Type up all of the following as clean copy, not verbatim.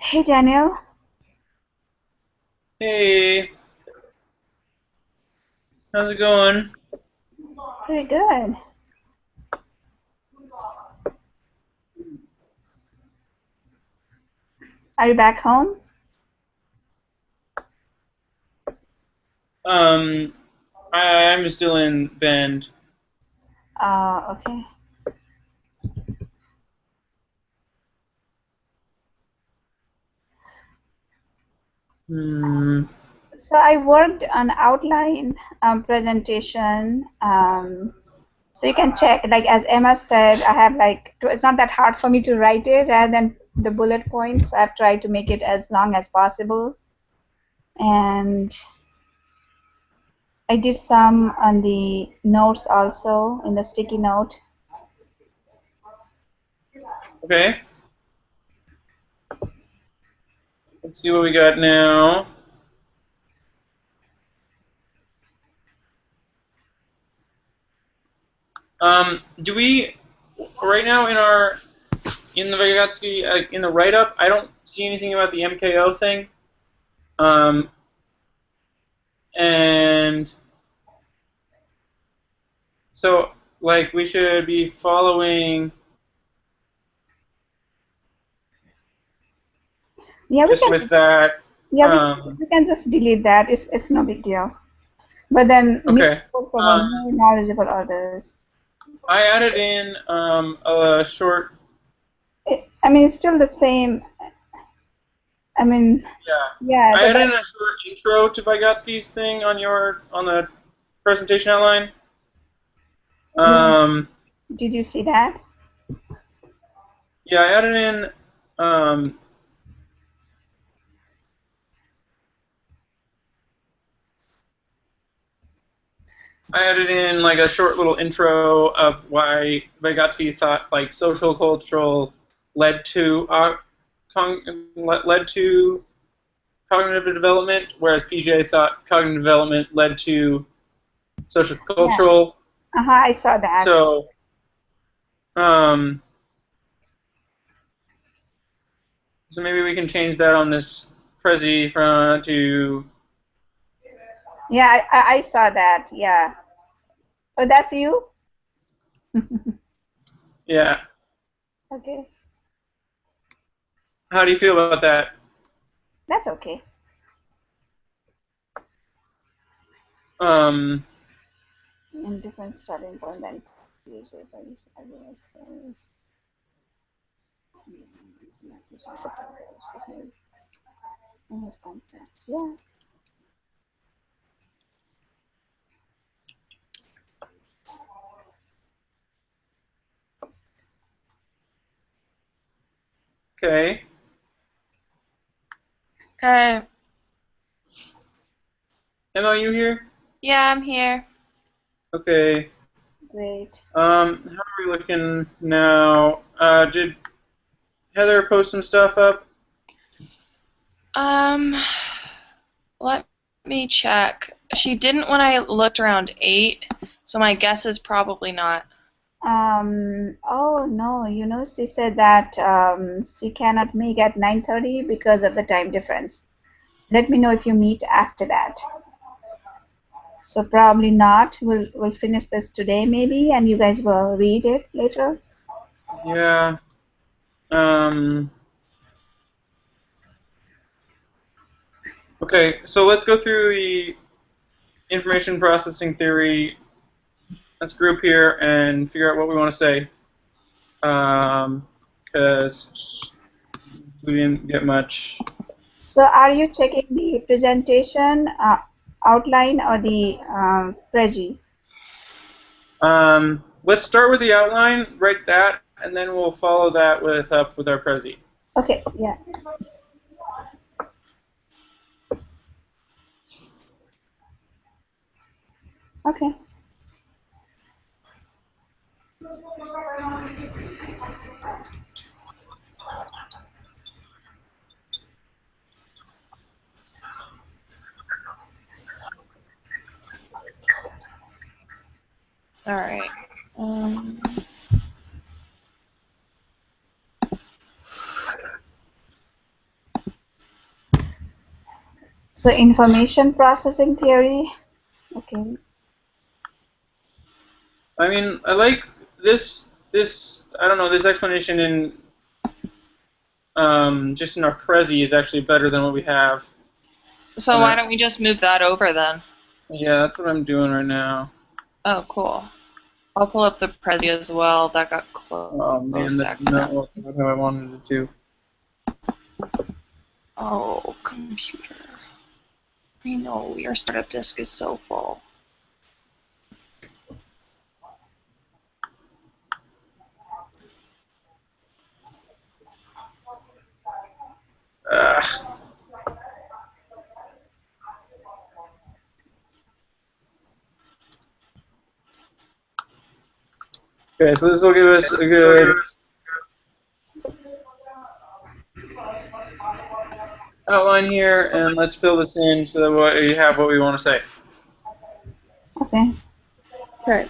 Hey Daniel, Hey, how's it going? pretty good. Are you back home? Um, I'm still in Bend. Okay. Hmm. So I worked on outline presentation. So you can check, like as Emma said, I have it's not that hard for me to write it rather than the bullet points. So I've tried to make it as long as possible. And I did some on the notes also in the sticky note. Okay, let's see what we got now. Do we right now in the Vygotsky in the write up? I don't see anything about the MKO thing. Um, and so like we should be following Yeah, we just can. with that. Yeah, Um, we can just delete that. It's no big deal. But then new okay. for the Um, more knowledgeable others. I added in a short. I mean, it's still the same. I mean, Yeah. yeah, I added in a short intro to Vygotsky's thing on the presentation outline. Um, did you see that? yeah, um, I added in like a short little intro of why Vygotsky thought like social cultural led to led to cognitive development, whereas PJ thought cognitive development led to social Yeah. cultural. I saw that. So um, so maybe we can change that on this Prezi front to Yeah, I saw that. Yeah. Oh, that's you? yeah. Okay. How do you feel about that? That's okay. Um, In different starting point than usually for each other's things. In his concept. Yeah. okay. Okay. Emma, you here? Yeah, I'm here. Okay. Great. How are we looking now? Did Heather post some stuff up? Um, let me check. She didn't when I looked around 8, so my guess is probably not. Oh no, she said that she cannot make at 9:30 because of the time difference. Let me know if you meet after that. So probably not. We'll finish this today maybe, and you guys will read it later. Yeah. Um, okay, so let's go through the information processing theory. Let's group here and figure out what we want to say. Because we didn't get much. So are you checking the presentation outline or the prezi? Let's start with the outline, write that, and then we'll follow that with up with our Prezi. Okay, yeah. Okay. All right. Um, So information processing theory. Okay. I mean, I like this. I don't know. This explanation in just in our Prezi is actually better than what we have. So why don't we just move that over then? Yeah, that's what I'm doing right now. Oh, cool. I'll pull up the Prezi as well. That got closed. Oh man, that's not how I wanted it to. Oh, computer. I know, your startup disk is so full. Ugh. Okay, so this will give us a good outline here, and let's fill this in so that we have what we want to say. Okay. Okay.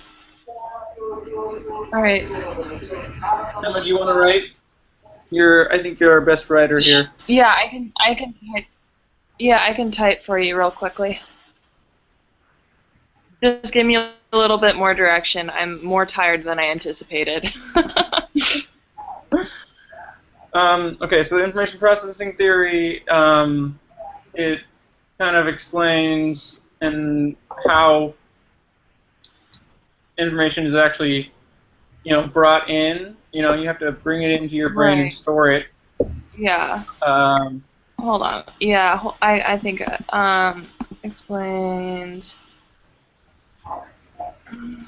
All right. Emma, do you want to write? I think you're our best writer here. Yeah, I can type. Yeah, I can type for you real quickly. Just give me a little bit more direction. I'm more tired than I anticipated. Okay, so the information processing theory, it kind of explains how information is actually, brought in. You have to bring it into your brain and store it. Yeah. Hold on. Yeah, I think explains and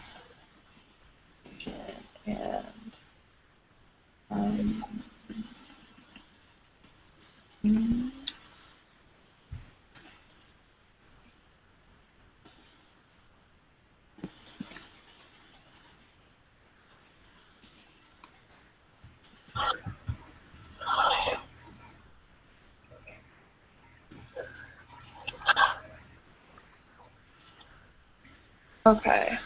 okay.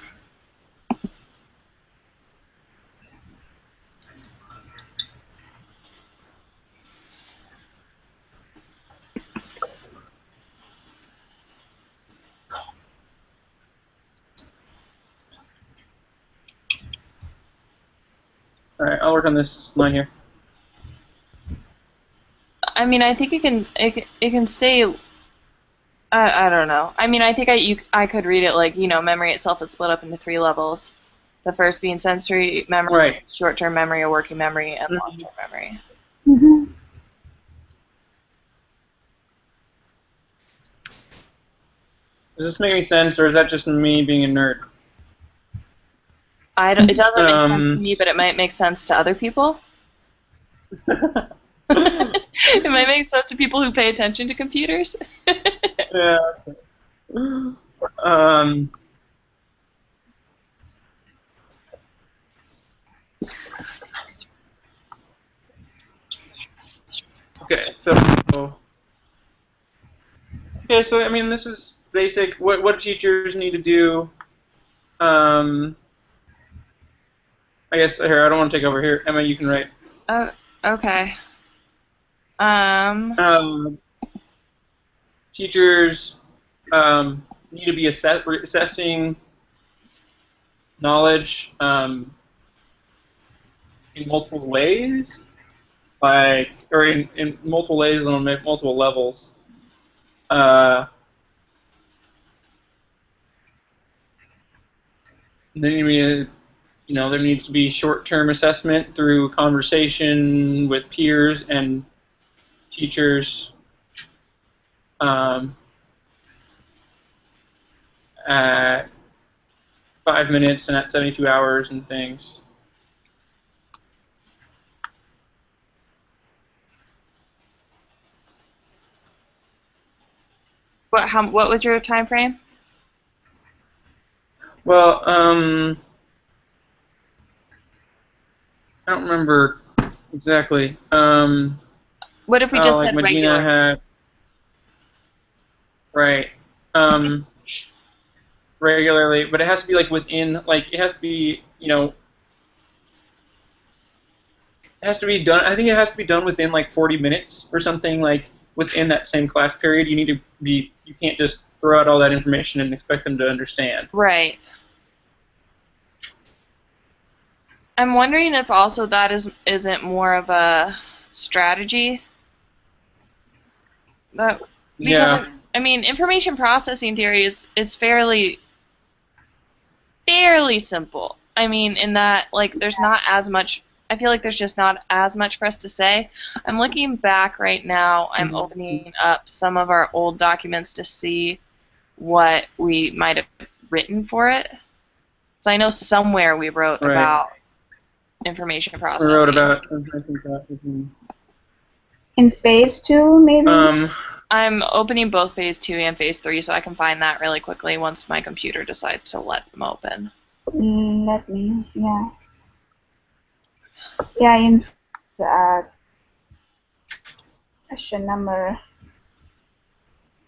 All right, I'll work on this line here. I mean, I think it can stay. I don't know. I mean, I think I could read it like, memory itself is split up into 3 levels. The first being sensory memory, Right. short-term memory, or working memory, and long-term memory. Mm-hmm. Does this make any sense, or is that just me being a nerd? It doesn't make sense to me, but it might make sense to other people. It might make sense to people who pay attention to computers. Yeah. Okay, so I mean, this is basic. What teachers need to do. I guess here I don't want to take over here. Emma, you can write. Oh, okay. Teachers need to be assessing knowledge in multiple ways, or in multiple ways and on multiple levels. Then there needs to be short-term assessment through conversation with peers and teachers. At 5 minutes and at 72 hours and things. What was your time frame? Well, I don't remember exactly. What if we just like said Magina regular? had, right. Regularly, but it has to be like within, it has to be, it has to be done. I think it has to be done within like 40 minutes or something, like within that same class period. You need to be you can't just throw out all that information and expect them to understand. Right. I'm wondering if also that isn't more of a strategy that because Yeah. I mean information processing theory is fairly simple. I mean in that like there's not as much I feel like there's just not as much for us to say. I'm looking back right now. I'm opening up some of our old documents to see what we might have written for it. So I know somewhere we wrote Right. about information I processing. wrote about information processing. In phase 2, maybe? I'm opening both phase 2 and phase 3 so I can find that really quickly once my computer decides to let them open. Let me, yeah. Yeah, in question number,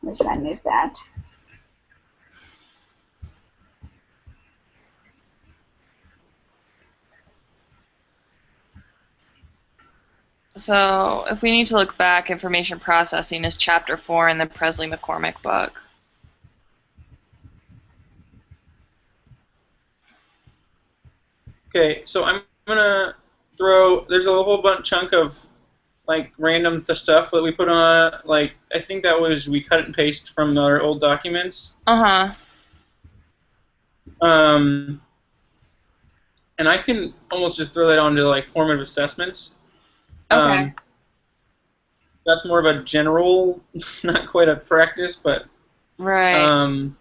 which one is that? So if we need to look back, information processing is chapter 4 in the Presley McCormick book. Okay, so I'm gonna throw. There's a whole chunk of like random stuff that we put on. Like I think that was we cut and paste from our old documents. Uh-huh. And I can almost just throw that onto like formative assessments. Okay. That's more of a general, not quite a practice, but Right.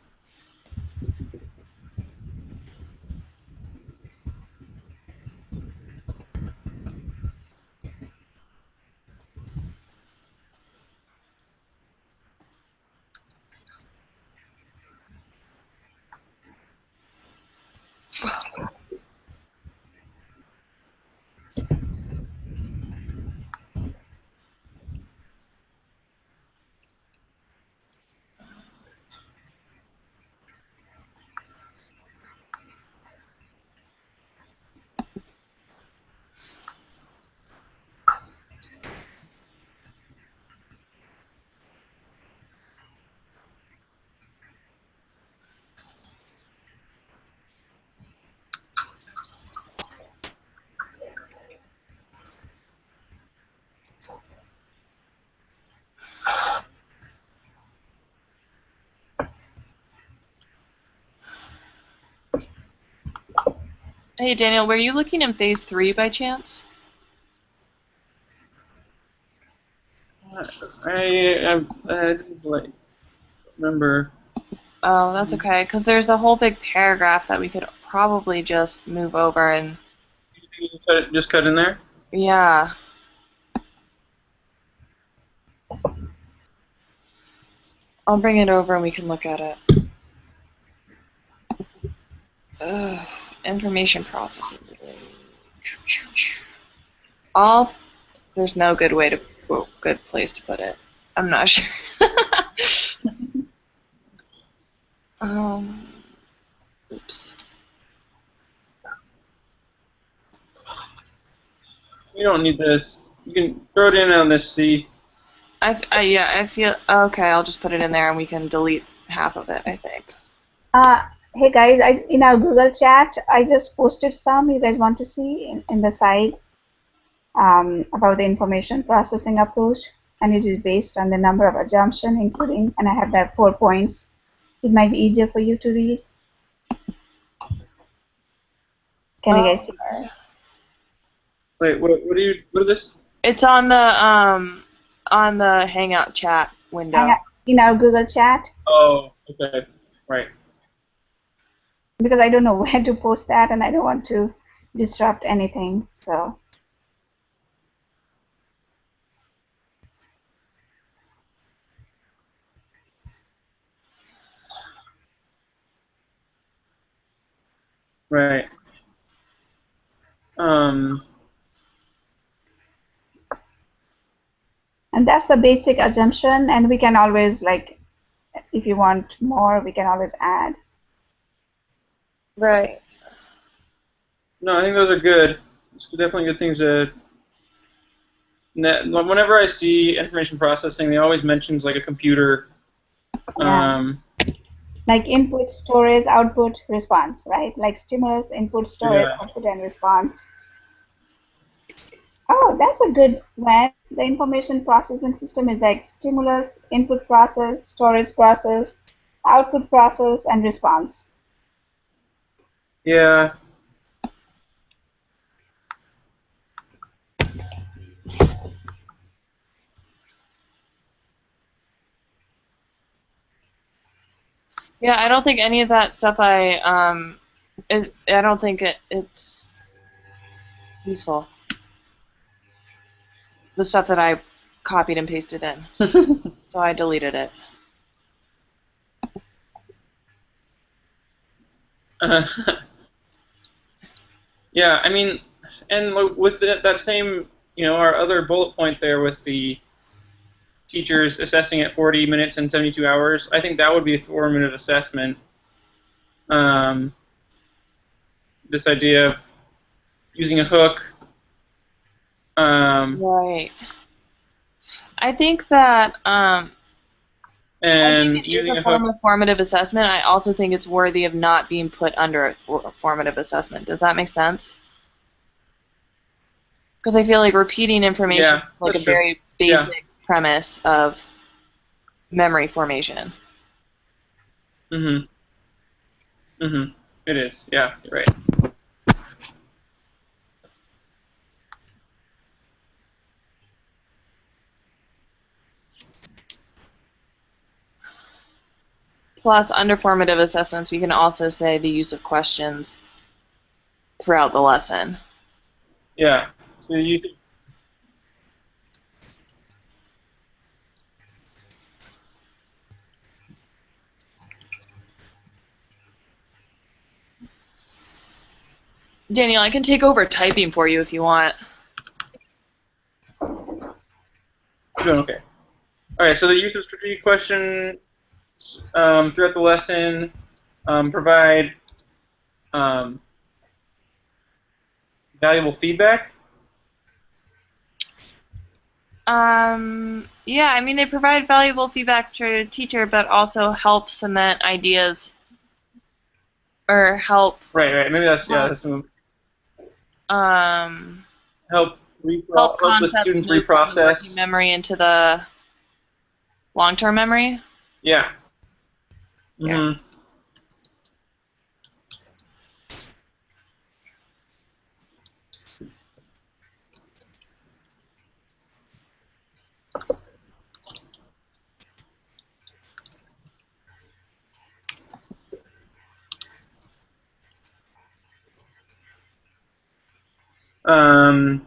Hey, Daniel, were you looking in phase 3 by chance? I didn't like remember. Oh, that's okay, because there's a whole big paragraph that we could probably just move over and... Just cut in there? Yeah. I'll bring it over and we can look at it. Ugh, information processing. There's no good way to... good place to put it. I'm not sure. Oops. You don't need this. You can throw it in on this C. Yeah, I feel... Okay, I'll just put it in there and we can delete half of it, I think. Hey guys, in our Google chat, I just posted some you guys want to see in the side about the information processing approach, and it is based on the number of assumptions, including, and I have that 4 points. It might be easier for you to read. Can you guys see that? Wait, what is this? It's on the Hangout chat window. In our Google chat. Oh, okay, right. Because I don't know where to post that, and I don't want to disrupt anything, so. Right. And that's the basic assumption, and we can always, like, if you want more, we can always add. Right. No, I think those are good. It's definitely good things to... Whenever I see information processing, they always mentions like a computer Yeah. Um, Like input, storage, output, response, right? Like stimulus, input, storage, yeah. output, and response. Oh, that's a good one. The information processing system is like stimulus, input process, storage process, output process, and response. Yeah. Yeah, I don't think any of that stuff I don't think it's useful. The stuff that I copied and pasted in. So I deleted it. Yeah, I mean, and with that same, our other bullet point there with the teachers assessing at 40 minutes and 72 hours, I think that would be a formative assessment. This idea of using a hook. Right. I think that I think And it is using a a form hook. of formative assessment. I also think it's worthy of not being put under a formative assessment. Does that make sense? Because I feel like repeating information Yeah, is like a that's true. very Yeah. basic premise of memory formation. Mhm. Mhm. It is. Yeah, you're right. Plus, under formative assessments, we can also say the use of questions throughout the lesson. Yeah. So you. Daniel, I can take over typing for you if you want. You're doing okay. All right. So the use of strategic questions throughout the lesson provide um, valuable feedback. Yeah, I mean, they provide valuable feedback to the teacher, but also help cement ideas or help Right. Right. Maybe that's um, that's some um, help help help the concepts students move from the working reprocess. memory into the long-term memory. Yeah. Here. Mhm. Um,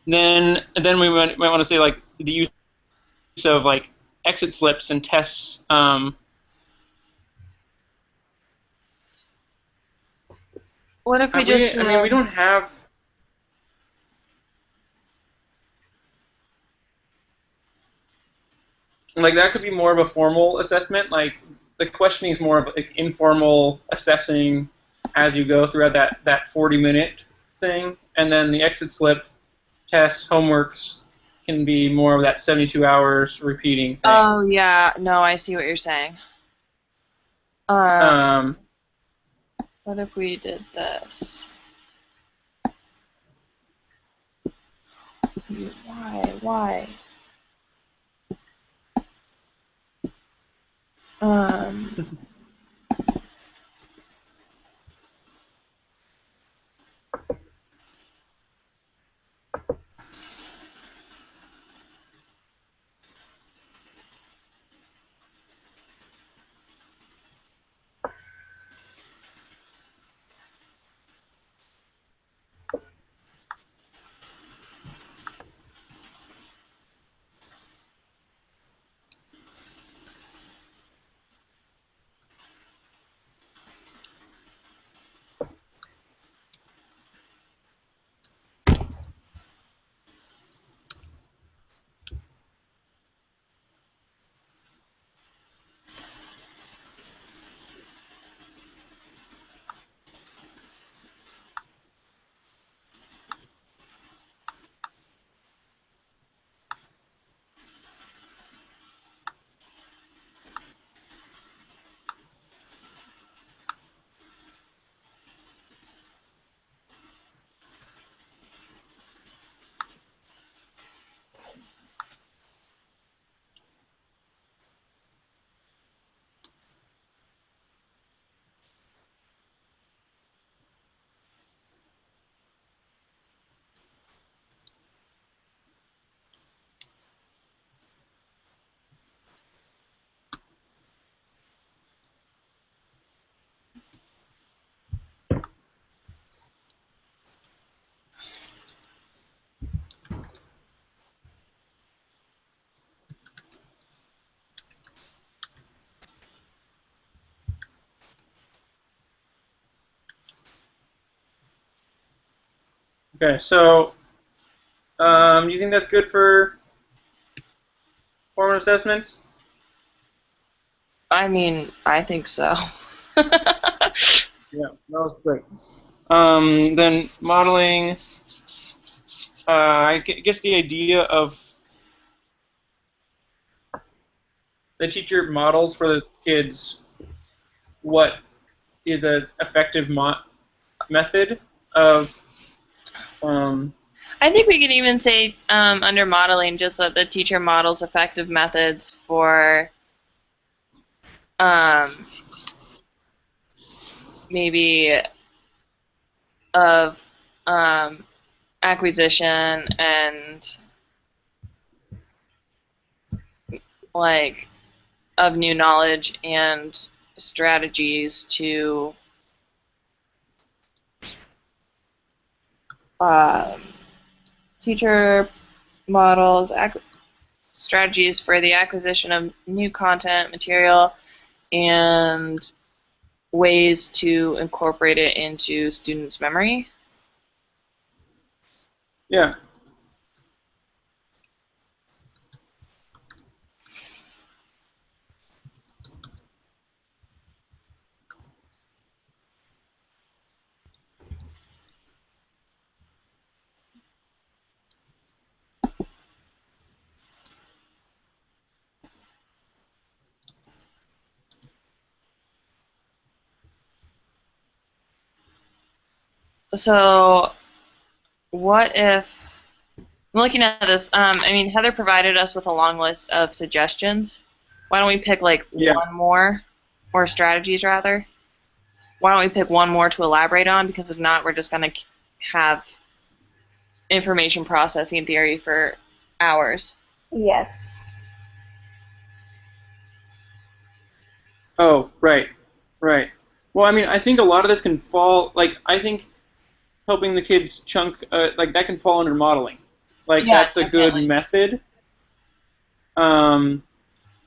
then we might want to say like the use of like exit slips and tests. What if we just I mean, we don't have like that could be more of a formal assessment. Like the questioning is more of like informal assessing as you go throughout that 40-minute thing, and then the exit slip tests homeworks can be more of that 72 hours repeating thing. Oh yeah, no, I see what you're saying. Um, Um, what if we did this? Why? Why? Um, Okay, so you think that's good for formative assessments? I mean, I think so. Yeah, that was great. Then modeling, I guess the idea of the teacher models for the kids what is an effective method of I think we could even say under modeling, just that the teacher models effective methods for um, maybe of acquisition and like of new knowledge and strategies to um, teacher models strategies for the acquisition of new content material and ways to incorporate it into students' memory. yeah. So, what if I'm looking at this? I mean, Heather provided us with a long list of suggestions. Why don't we pick like Yeah. one more, or strategies rather? Why don't we pick one more to elaborate on? Because if not, we're just going to have information processing theory for hours. Yes. Oh, right, right. Well, I mean, I think a lot of this can fall. Like, I think helping the kids chunk, like that can fall under modeling. Like, Yeah, that's a good definitely. method. Um,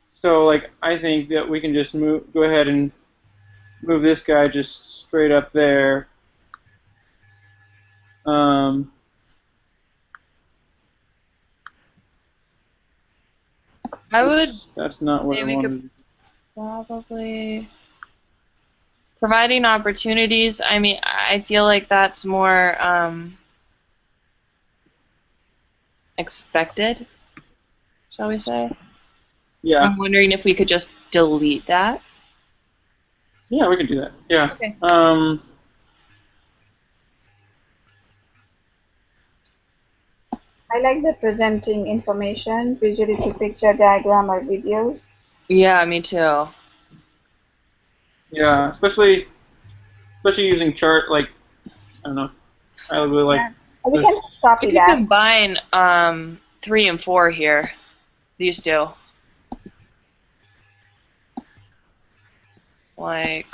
so, like, I think that we can just go ahead and move this guy just straight up there. Um, I would oops, that's not what say I we could wanted. probably providing opportunities. I mean, I feel like that's more expected, shall we say? Yeah, I'm wondering if we could just delete that. yeah, we can do that. Yeah. Okay. I like the presenting information visually through picture, diagram, or videos. Yeah, me too. Yeah, especially using chart. Like, I don't know. I really like Yeah. We can just this. We copy could that. combine 3 and 4 here. These two. Like,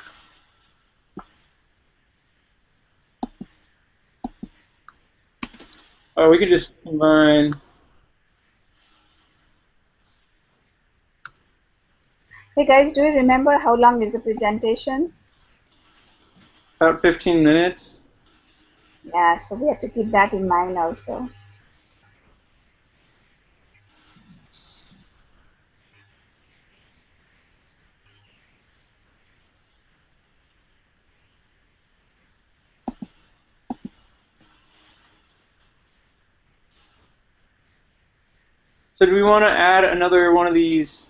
Oh, we can just combine. Hey guys, do you remember how long is the presentation? About 15 minutes. Yeah, so we have to keep that in mind also. So do we want to add another one of these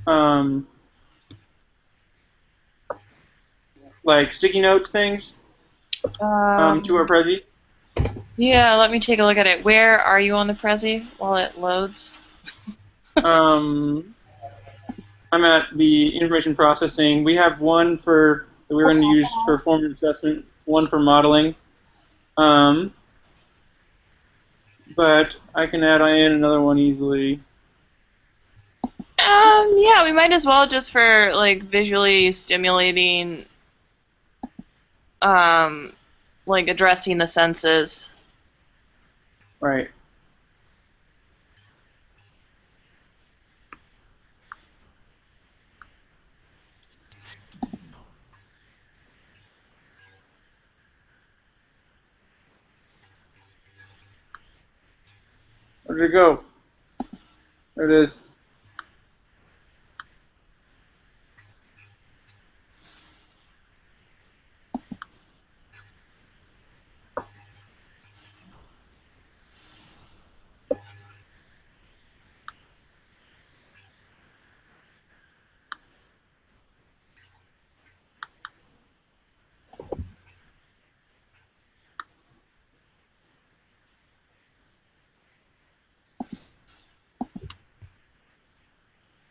um, like sticky notes things to our um, Prezi? yeah, let me take a look at it. Where are you on the Prezi while it loads? Um, I'm at the information processing. We have one for that we're going to use for formative assessment, one for modeling. Um, but I can add in another one easily. Yeah, we might as well just for like visually stimulating, um, like addressing the senses. Right. Where did it go? There it is.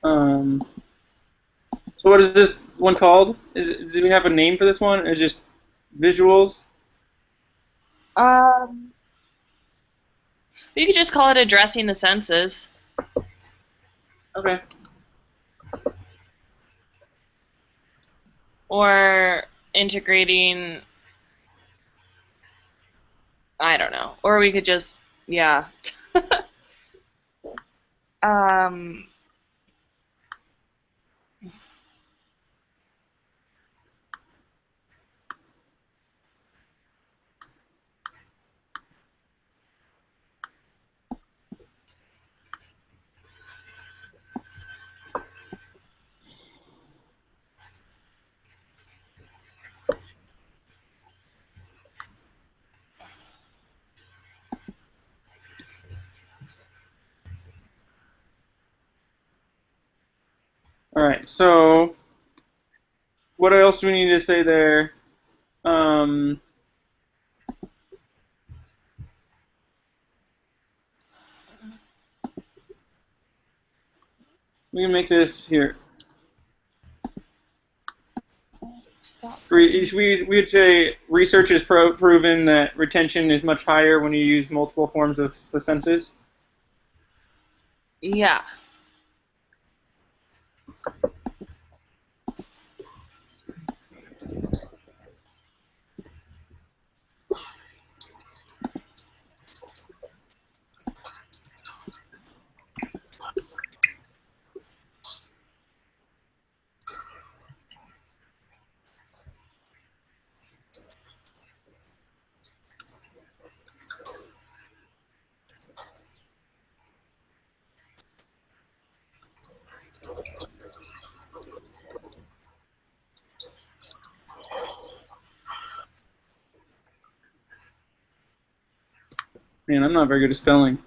Um, so what is this one called? Do we have a name for this one? Is it just visuals? You could just call it addressing the senses. Okay. Or integrating, I don't know. Or we could just, yeah. um, All right. So what else do we need to say there? Um, we can make this here. stop. We'd say research has proven that retention is much higher when you use multiple forms of the senses. Yeah. Man, I'm not very good at spelling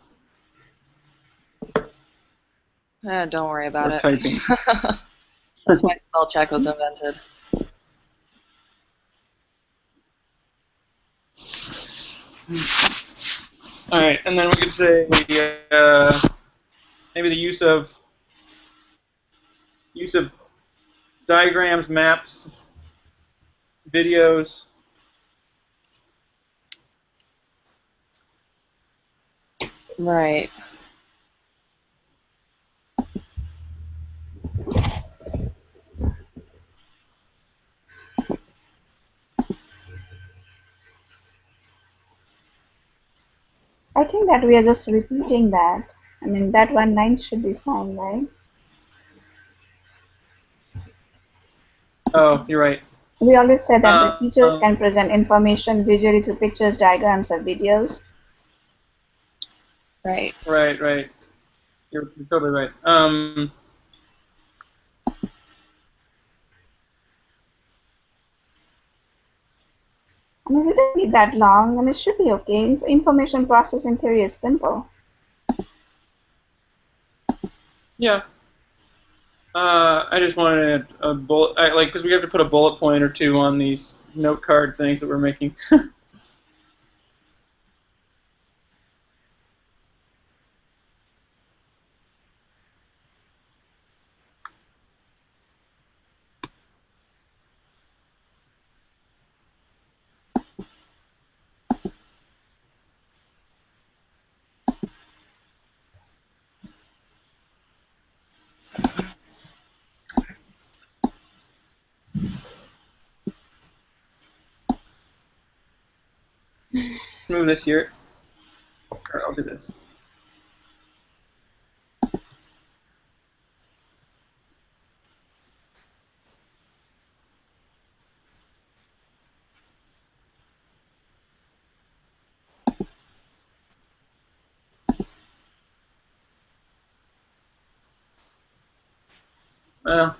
Don't worry about or it. typing. That's why spell check was invented. All right, and then we could say maybe the use of diagrams, maps, videos. Right. I think that we are just repeating that. I mean, that one line should be fine, right? Oh, you're right. We always said that the teachers Um, can present information visually through pictures, diagrams, or videos. Right. right. You're totally right. I mean, we don't need that long. I mean, it should be okay. Information processing theory is simple. Yeah. I just wanted a bullet, because we have to put a bullet point or two on these note card things that we're making. Move this here. Or I'll do this. I'm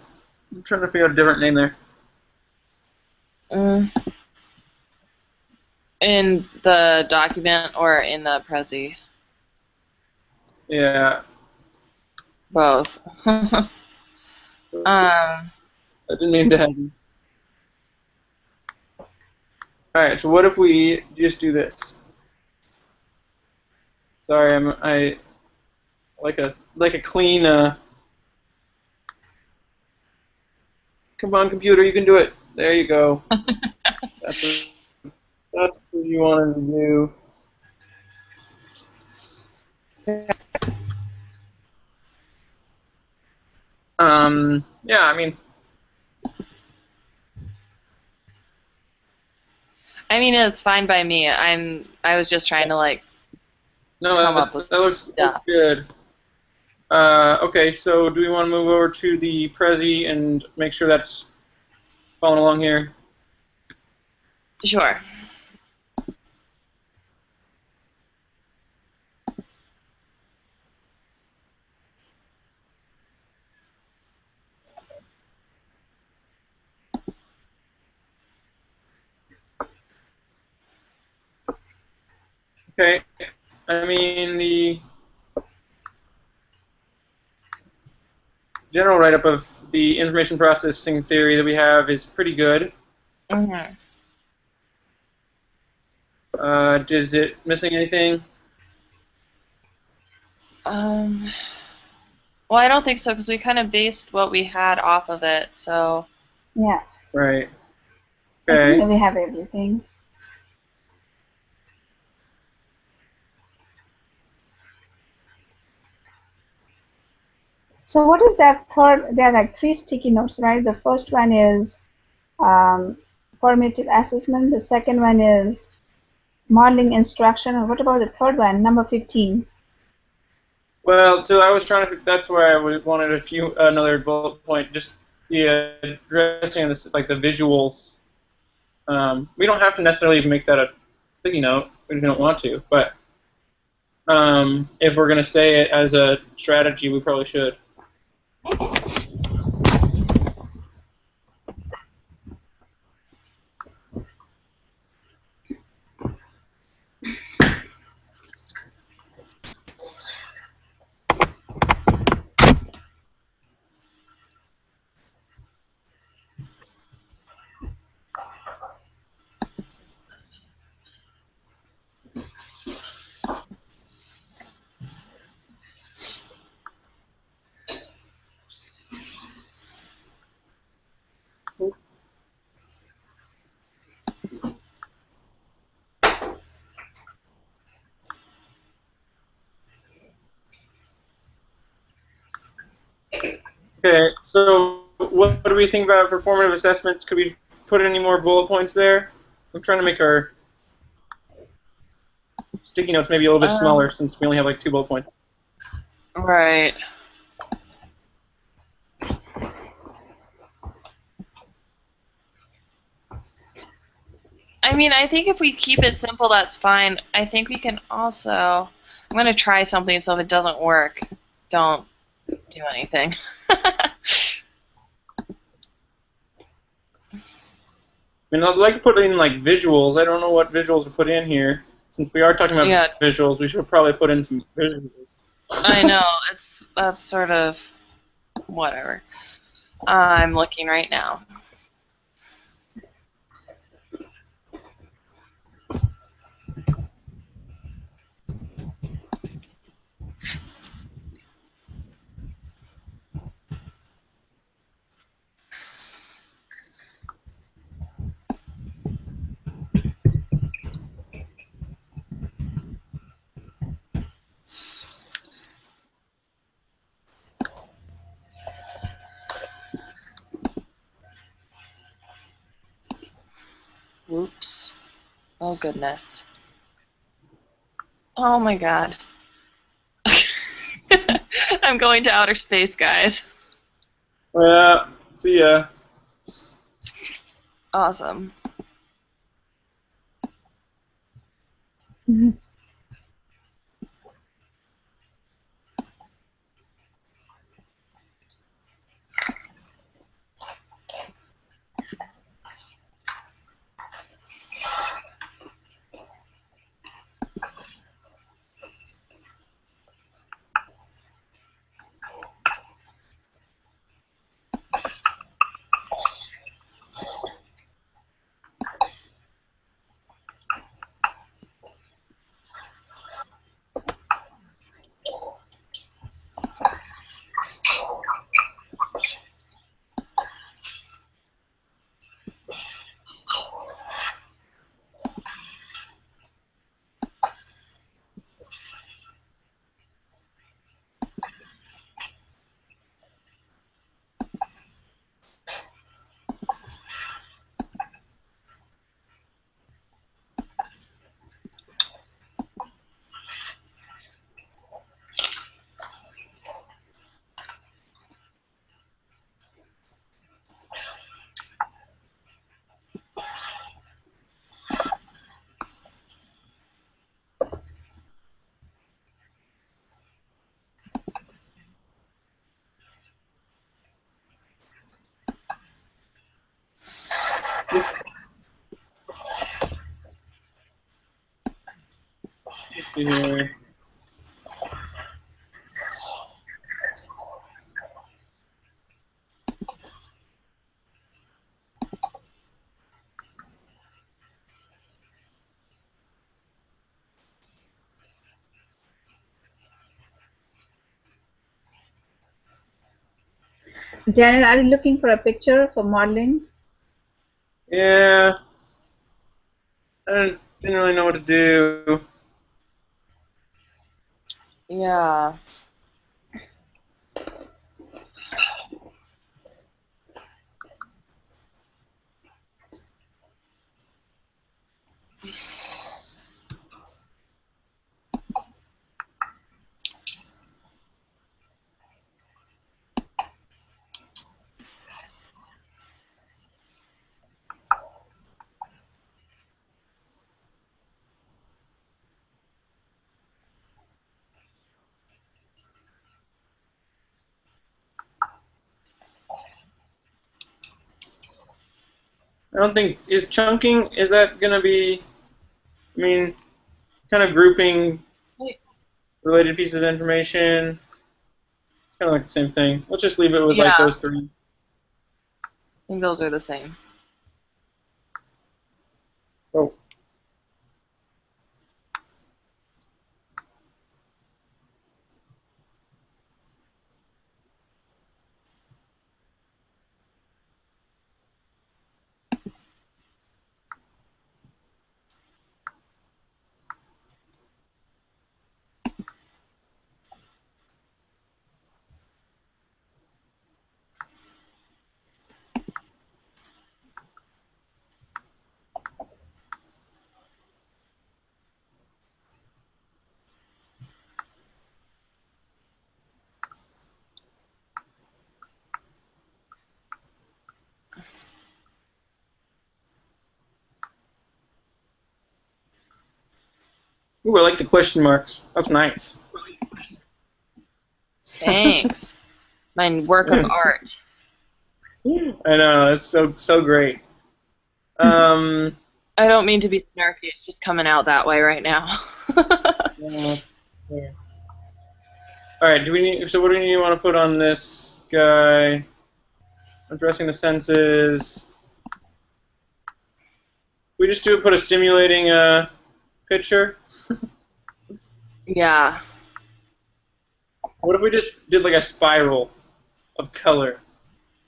trying to figure out a different name there. Mm. In the document or in the Prezi? Yeah. Both. I didn't mean to have you. Alright, so what if we just do this? Sorry, I like a clean come on computer, you can do it. There you go. That's what that's what you wanted to do. Yeah, I mean, it's fine by me. I was just trying to like no, come up with that looks stuff. good. Okay, so do we want to move over to the Prezi and make sure that's following along here? Sure. Okay, I mean the general write-up of the information processing theory that we have is pretty good. Mhm. Is it missing anything? Um. Well, I don't think so because we kind of based what we had off of it. So. Yeah, Right. I think Okay. that we have everything. So what is that third? There are like three sticky notes, right? The first one is um, formative assessment. The second one is modeling instruction. And what about the third one, number 15? Well, so I was trying to. That's where wanted another bullet point, just the addressing this, like the visuals. We don't have to necessarily make that a sticky note. We don't want to, but if we're going to say it as a strategy, we probably should. Okay, so what do we think about performative assessments? Could we put any more bullet points there? I'm trying to make our sticky notes maybe a little bit smaller Um. since we only have like 2 bullet points. Right. I mean, I think if we keep it simple, that's fine. I think we can also. I'm gonna try something, so if it doesn't work, don't do anything. I mean, I'd like to put in like visuals. I don't know what visuals to put in here. Since we are talking about Yeah, visuals, we should probably put in some visuals. I know. That's sort of whatever. I'm looking right now. Whoops. Oh goodness. Oh my god. I'm going to outer space, guys. See ya. Awesome. Mhm. see here. Daniel, are you looking for a picture for modeling? Yeah. Didn't really know what to do. Yeah. I don't think is chunking. Is that gonna be? I mean, kind of grouping related pieces of information. It's kind of like the same thing. Let's just leave it with like Yeah. those three. I think those are the same. Oh. Ooh, I like the question marks. That's nice. Thanks. My work of art. I know, that's so great. I don't mean to be snarky. It's just coming out that way right now. Yeah. All right. So what do you want to put on this guy? Addressing the senses. We just put a stimulating picture. Yeah. What if we just did like a spiral of color?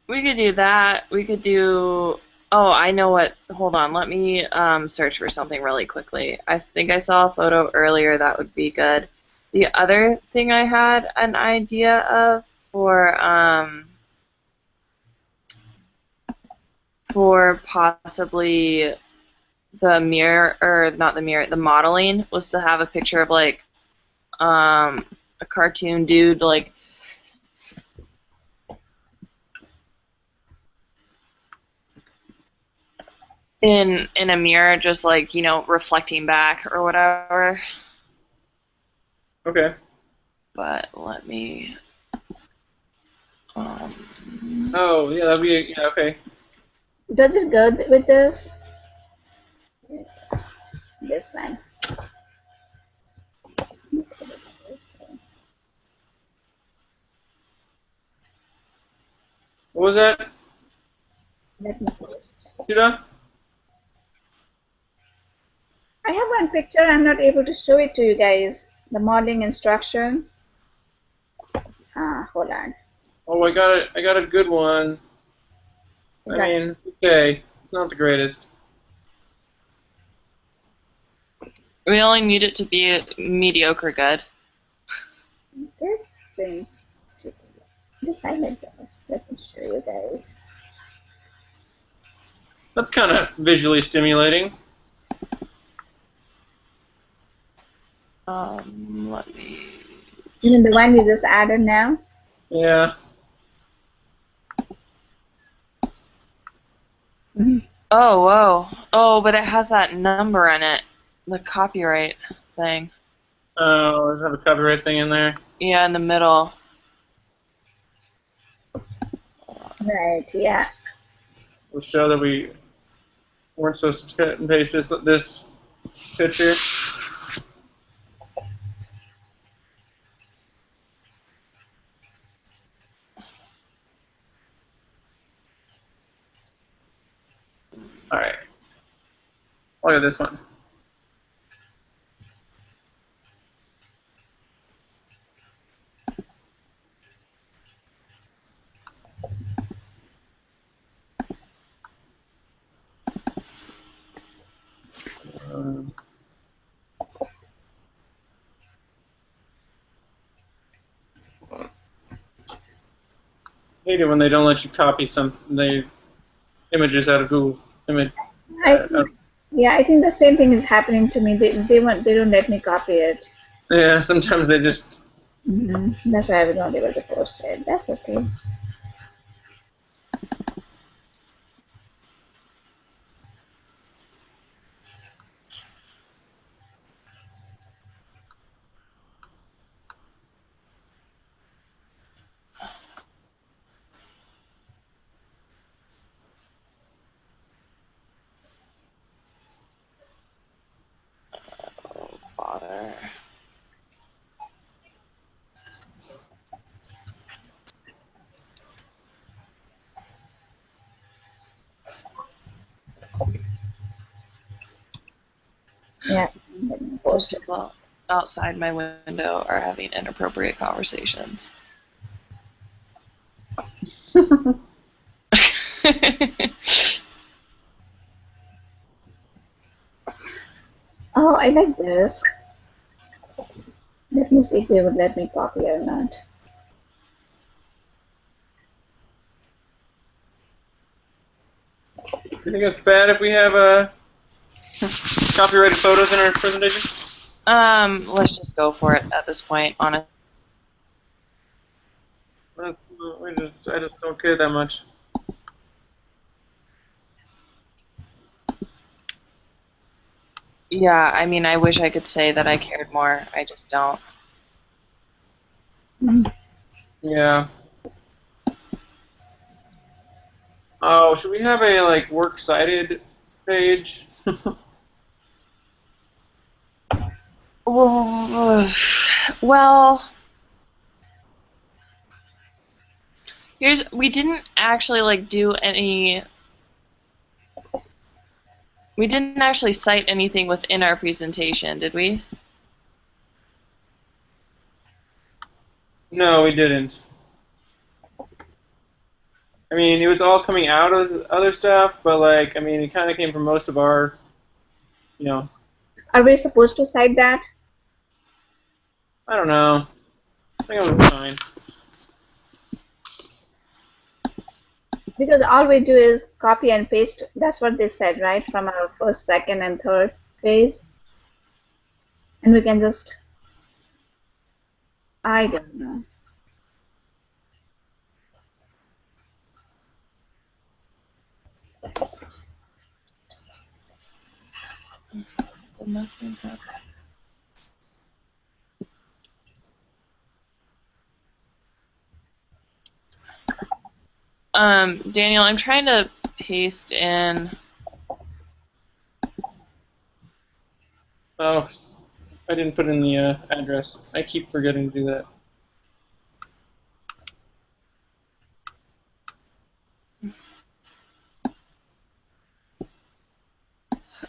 We could do that. We could do. Oh, I know what. Hold on. Let me search for something really quickly. I think I saw a photo earlier that would be good. The other thing I had an idea of for possibly the mirror, or not the mirror, the modeling was to have a picture of like a cartoon dude like in a mirror, just like, reflecting back or whatever. Okay. But let me. Oh yeah, that'd be yeah. Okay. Does it go with this? This one. What was that, Let me post. Judah? I have one picture. I'm not able to show it to you guys. The modeling instruction. Hold on. Oh, I got it. I got a good one. I mean, it's okay. Not the greatest. We only need it to be mediocre good. This seems to this I like this. Let me show you guys. That's kind of visually stimulating. Let me. You mean the one you just added now? Yeah. Mm-hmm. Oh, whoa. Oh, but it has that number in it. The copyright thing. Oh, does it have a copyright thing in there? Yeah, in the middle. Right, yeah. We'll show that we weren't supposed to cut and paste this picture. Look at this one. Um, hate it when they don't let you copy images out of Google Image. I Yeah, I think the same thing is happening to me. They don't let me copy it. Yeah, sometimes they just. That's why I was not able to post it. That's okay. Bother. Yeah, let me post it. People outside my window are having inappropriate conversations. Oh, I like this. Let me see if they would let me copy or not. You think it's bad if we have copyrighted photos in our presentation? Let's just go for it at this point, honestly. I just don't care that much. Yeah, I mean, I wish I could say that I cared more. I just don't. Yeah. Oh, should we have a like works cited page? Well, we didn't actually like do any. We didn't actually cite anything within our presentation, did we? No, we didn't. I mean, it was all coming out of other stuff, but like, I mean, it kind of came from most of our, you know, Are we supposed to cite that? I don't know. I think it was fine. Because all we do is copy and paste. That's what they said, right? From our first, second, and third phase. And we can just, I don't know. Nothing happened. Daniel, I'm trying to paste in. Oh, I didn't put in the address. I keep forgetting to do that.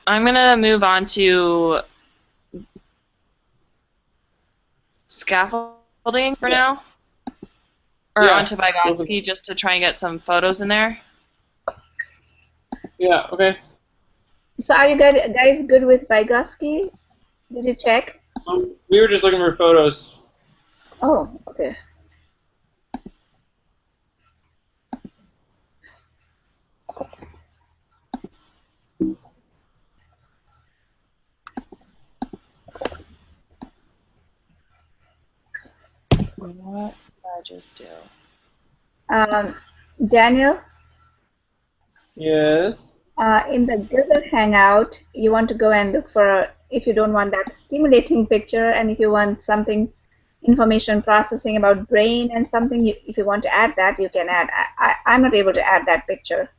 I'm gonna move on to scaffolding for now, or Yeah. onto Vygotsky just to try and get some photos in there. Yeah. Okay. So are you guys good with Vygotsky? Did you check? We were just looking for photos. Oh, okay. What did I just do? Daniel, Yes. in the Google Hangout, you want to go and look for, if you don't want that stimulating picture, and if you want something, information processing about brain and something, if you want to add that, you can add. I'm not able to add that picture.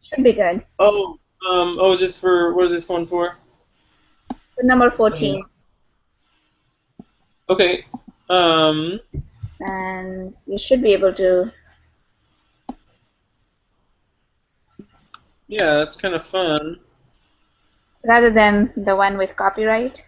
Should be good. Oh. Oh, is this for? What is this one for? The number 14. Okay. And you should be able to. Yeah, that's kind of fun. rather than the one with copyright?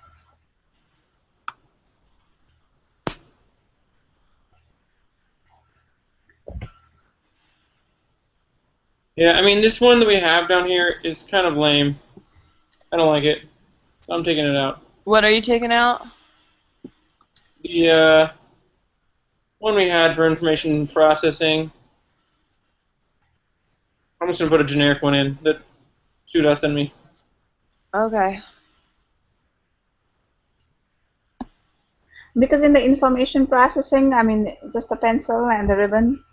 Yeah, I mean, this one that we have down here is kind of lame. I don't like it, so I'm taking it out. What are you taking out? The one we had for information processing, I'm just going to put a generic one in that Suda sent me. Okay. Because in the information processing, I mean, just the pencil and the ribbon.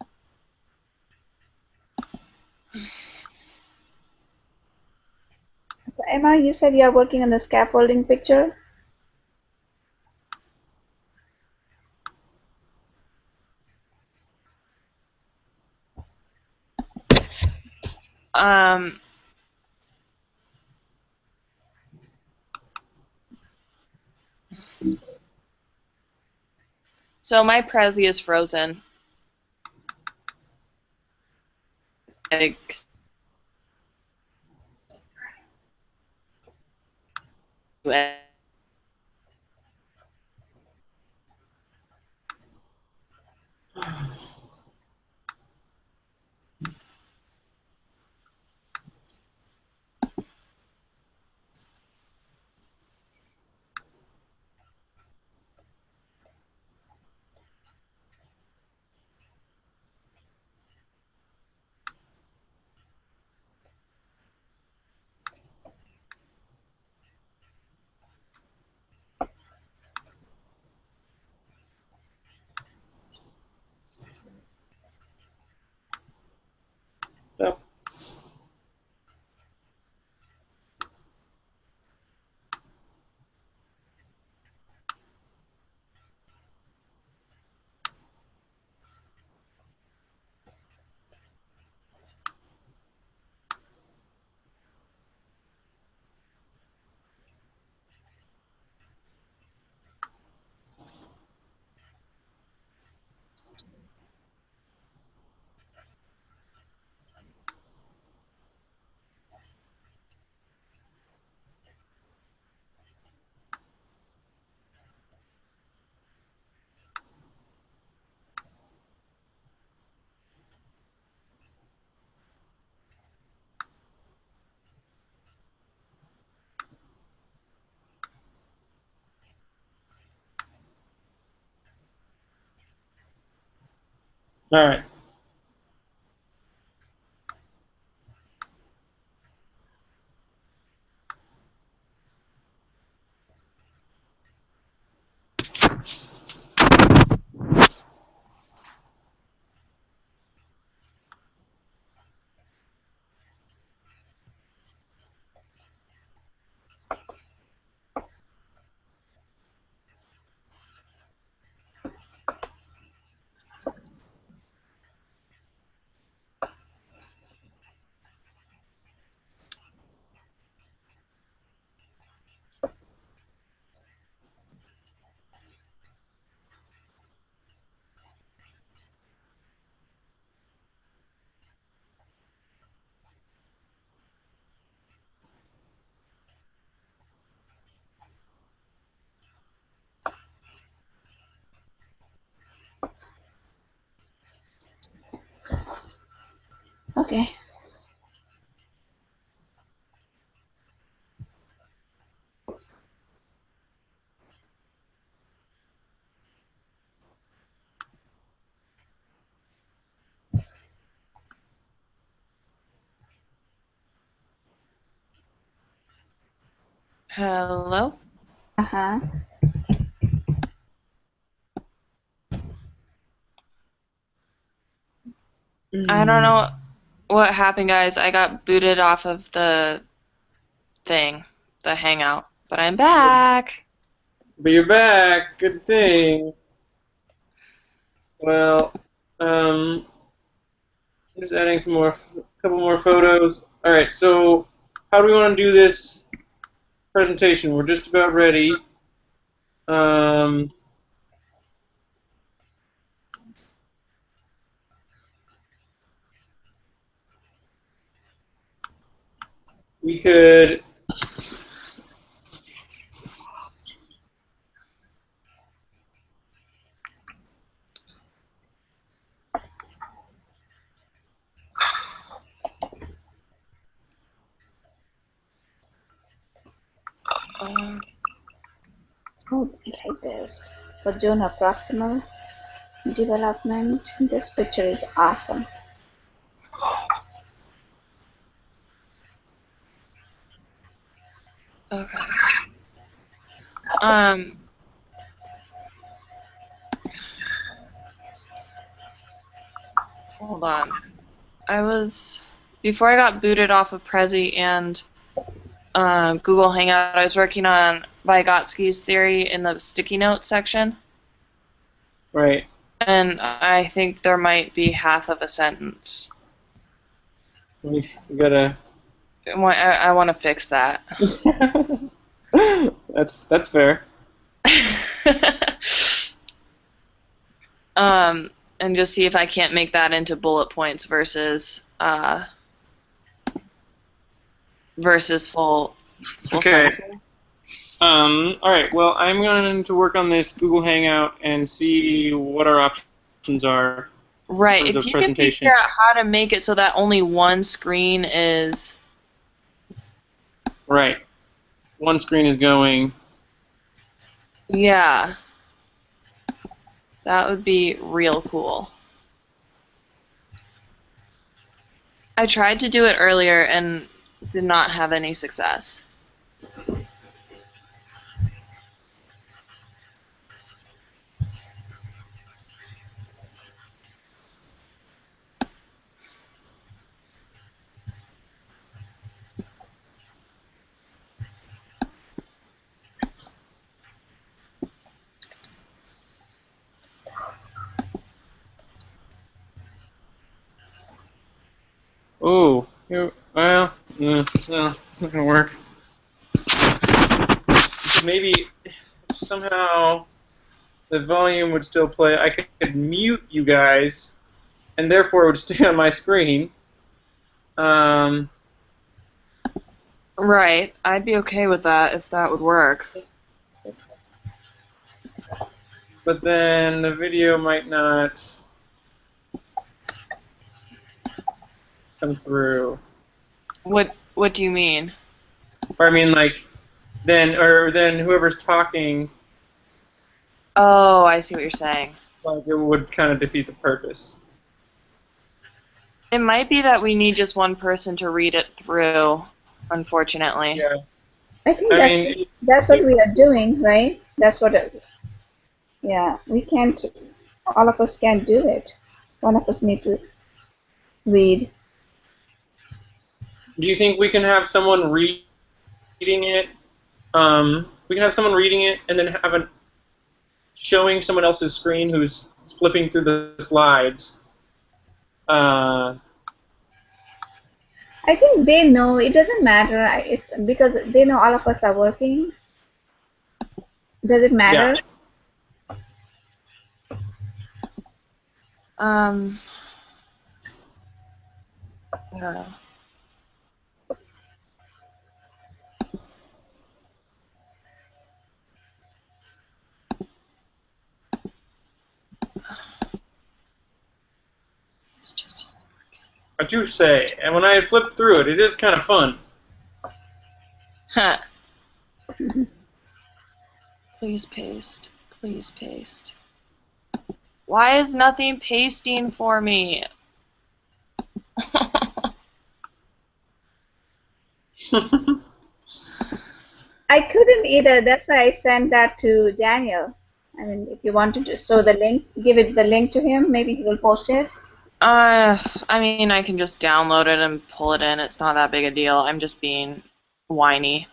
So Emma, you said you are working on the scaffolding picture. Um. So my Prezi is frozen. Yep. All right. Okay. Hello? Uh-huh. I don't know what happened, guys. I got booted off of the thing, the Hangout. But I'm back. But you're back. Good thing. Well, just adding some more, couple more photos. All right. So, how do we want to do this presentation? We're just about ready. Um, we could Oh, I like this. For zone of proximal development, this picture is awesome. Okay. Um, hold on. Before I got booted off of Prezi and Google Hangout, I was working on Vygotsky's theory in the sticky note section, Right. and I think there might be half of a sentence. We gotta. I want to fix that. That's fair. And just see if I can't make that into bullet points versus full Okay. sentences. All right. Well, I'm going to work on this Google Hangout and see what our options are Right. in terms If of you can presentation. figure out how to make it so that only one screen is Right. One screen is going. yeah, that would be real cool. I tried to do it earlier and did not have any success. Oh. Well. No, it's not going to work. Maybe somehow the volume would still play. I could mute you guys, and therefore it would stay on my screen. Right. I'd be okay with that if that would work. But then the video might not come through. What do you mean? Or I mean, like, then whoever's talking, Oh, I see what you're saying. like, it would kind of defeat the purpose. It might be that we need just one person to read it through, unfortunately. Yeah. I think I mean, that's what we are doing, right? That's what. Yeah, we can't. All of us can't do it. One of us need to read. do you think we can have someone reading it? We can have someone reading it and then showing someone else's screen who's flipping through the slides. I think they know it doesn't matter. It's because they know all of us are working. Does it Yeah. matter? I don't know. It's just I do say, and when I flip through it, it is kind of fun. huh. Please paste. Please paste. Why is nothing pasting for me? I couldn't either. That's why I sent that to Daniel. I mean, if you want to just show the link, give it the link to him. Maybe he will post it. I mean, I can just download it and pull it in. It's not that big a deal. I'm just being whiny.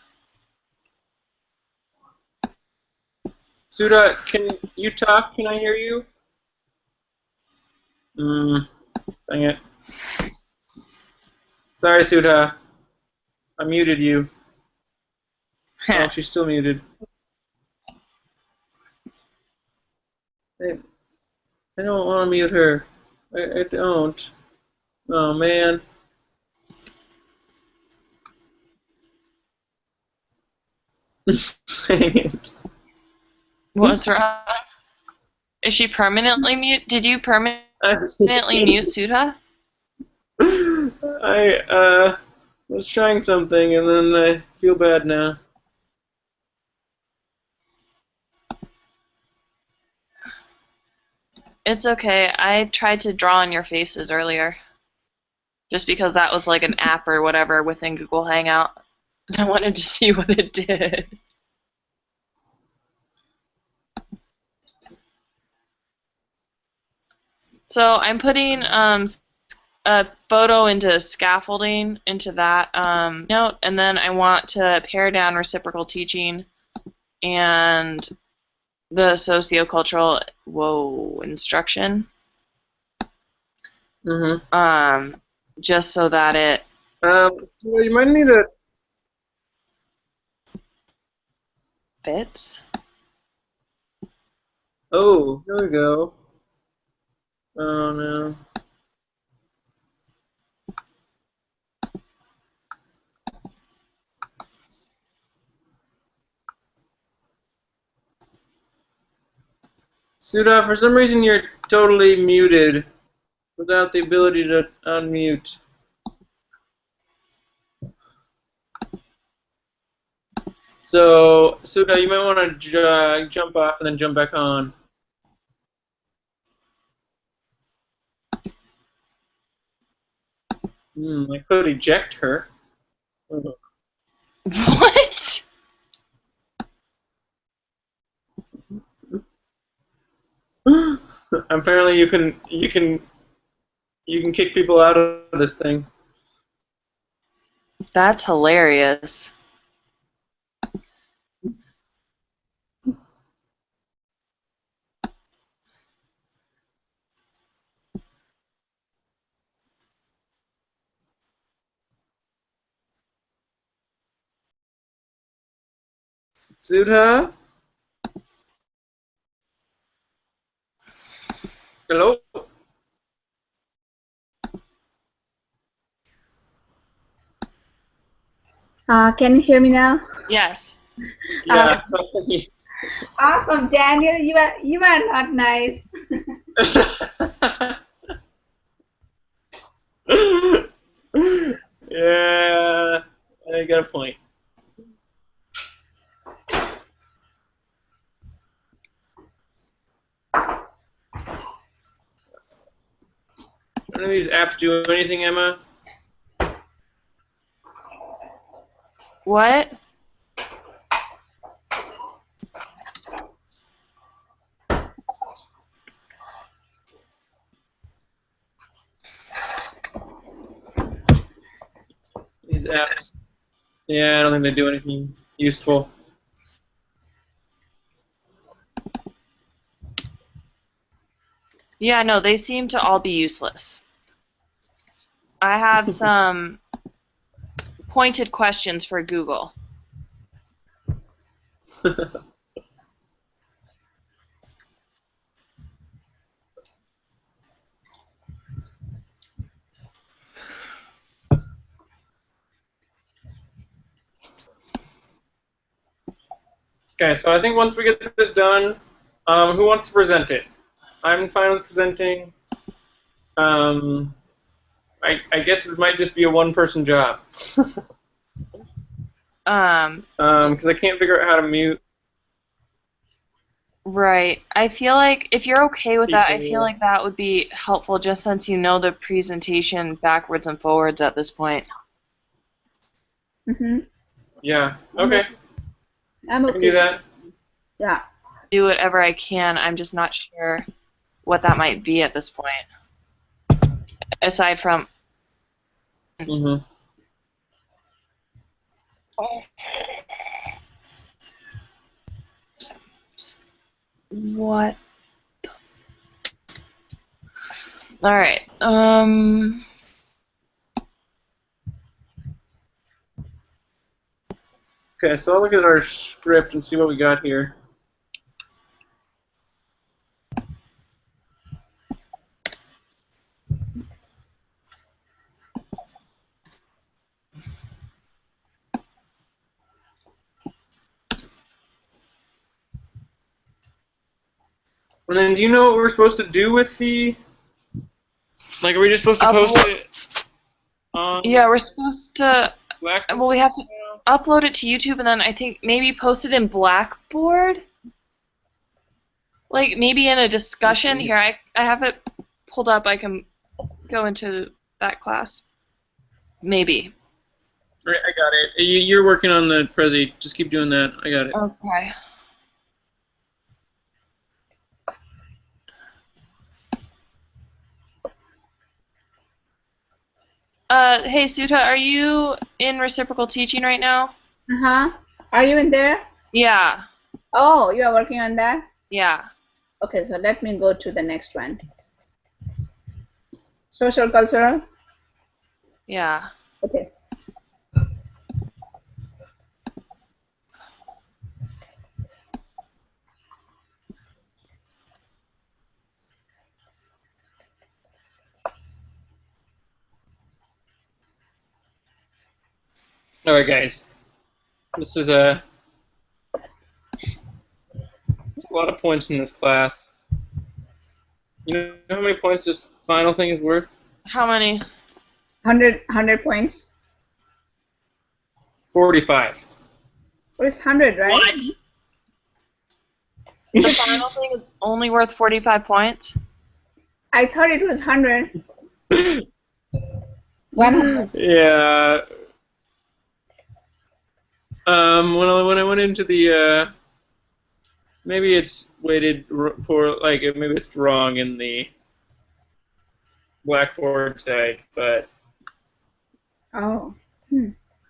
Suda, can you talk? Can I hear you? Dang it. Sorry, Sudha. I muted you. Oh, she's still muted. I don't want to mute her. I don't. Oh, man. Dang it. What's wrong? Is she permanently mute? Did you permanently mute Sudha? I was trying something and then I feel bad now. It's okay. I tried to draw on your faces earlier, just because that was like an app or whatever within Google Hangout, and I wanted to see what it did. So I'm putting a photo into scaffolding into that note, and then I want to pare down reciprocal teaching and the sociocultural instruction. Mm-hmm. Just so that it You might need a. fits. Oh, here we go. Oh no. Suda, for some reason you're totally muted without the ability to unmute. So, Suda, you might want to jump off and then jump back on. I could eject her. What? Apparently, you can kick people out of this thing. That's hilarious. Sudha? Hello? Can you hear me now? Yes. Yeah. Awesome, Daniel. You are not nice. Yeah, I got a point. None of these apps do anything, Emma? What? These apps. Yeah, I don't think they do anything useful. Yeah, no, they seem to all be useless. I have some pointed questions for Google. Okay, so I think once we get this done, who wants to present it? I'm fine with presenting. I guess it might just be a one-person job. Because I can't figure out how to mute Right. I feel like if you're okay with that, I feel people. like that would be helpful just since you know the presentation backwards and forwards at this point. Mm-hmm. Yeah, okay. I'm I can do okay. that. Yeah. Do whatever I can. I'm just not sure what that might be at this point. Aside from Mm-hmm. what? All right. Okay, so I'll look at our script and see what we got here. And then do you know what we're supposed to do with the... Like, are we just supposed to post it on Yeah, we're supposed to. Blackboard? Well, we have to upload it to YouTube and then I think maybe post it in Blackboard. Like maybe in a discussion. see. Here, I have it pulled up. I can go into that class. Maybe. Right, I got it. You're working on the Prezi. Just keep doing that. I got it. Okay. Hey Suta, are you in reciprocal teaching right now? Uh-huh. Are you in there? Yeah. Oh, you are working on that? Yeah. Okay, so let me go to the next one. Social cultural? Yeah. Okay. All right, guys. This is a lot of points in this class. You know how many points this final thing is worth? How many? 100 points. 45. What is 100, right? What? The final thing is only worth 45 points? I thought it was 100. 100. Yeah. When I went into the maybe it's weighted poor, like maybe it's wrong in the Blackboard site, but Oh.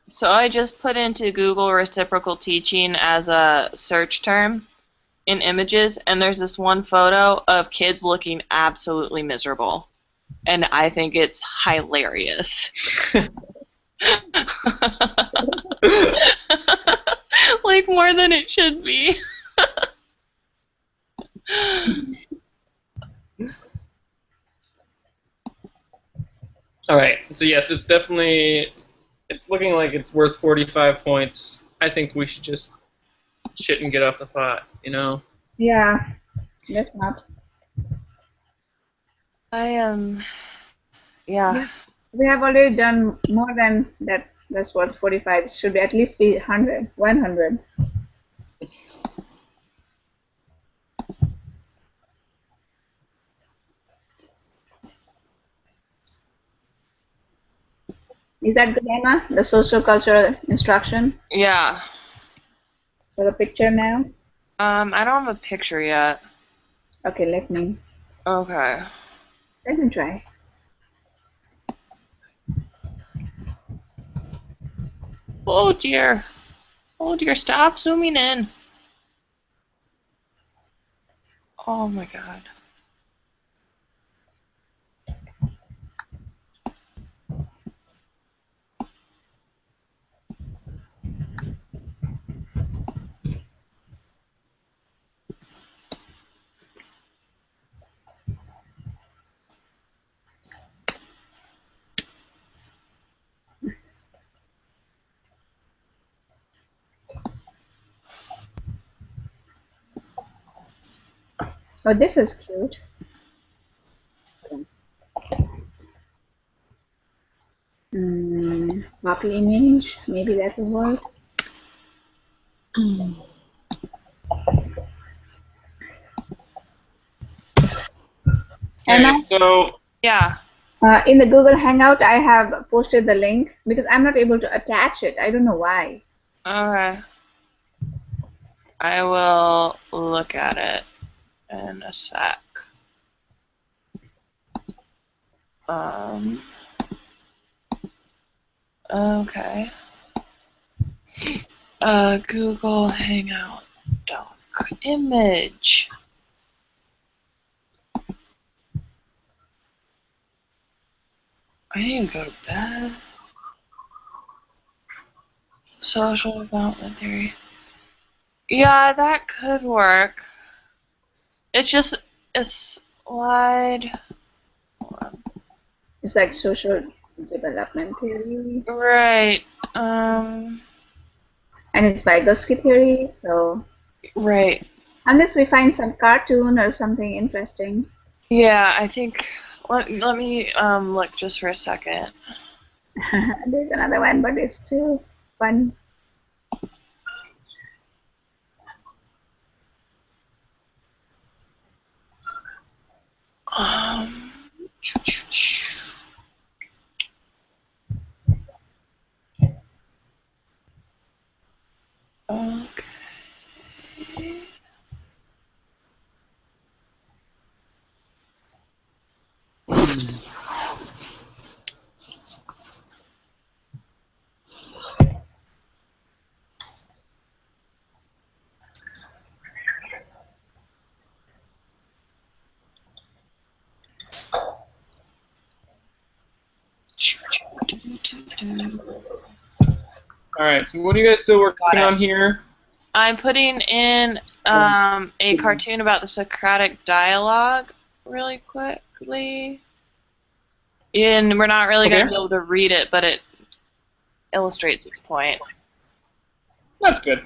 So I just put into Google reciprocal teaching as a search term in images, and there's this one photo of kids looking absolutely miserable. And I think it's hilarious. Like more than it should be. all right. So yes, it's definitely it's looking like it's worth 45 points. I think we should just shit and get off the pot, you know? Yeah, that's not. I am, yeah. We have already done more than that. That's what 45 should be. At least be 100. 100. Is that good, Emma? The social cultural instruction? Yeah. So the picture now? I don't have a picture yet. Okay, Okay. let me try. Oh dear. Oh dear, stop zooming in. Oh my god. Oh, this is cute. Copy image. Maybe that will work. Emma, Okay, so Yeah. in the Google Hangout, I have posted the link because I'm not able to attach it. I don't know why. Okay. I will look at it in a sec. Okay. Google Hangout doc image. I need to go to bed. Social development theory. Yeah, that could work. It's just a slide. Hold on. It's like social development theory. Right. And it's Vygotsky theory, so Right. unless we find some cartoon or something interesting. Yeah, I think. Let me look just for a second. There's another one, but it's too fun. All right. So what are you guys still Got working it. on here? I'm putting in a cartoon about the Socratic dialogue really quickly. And we're not really going Okay. to be able to read it, but it illustrates its point. That's good.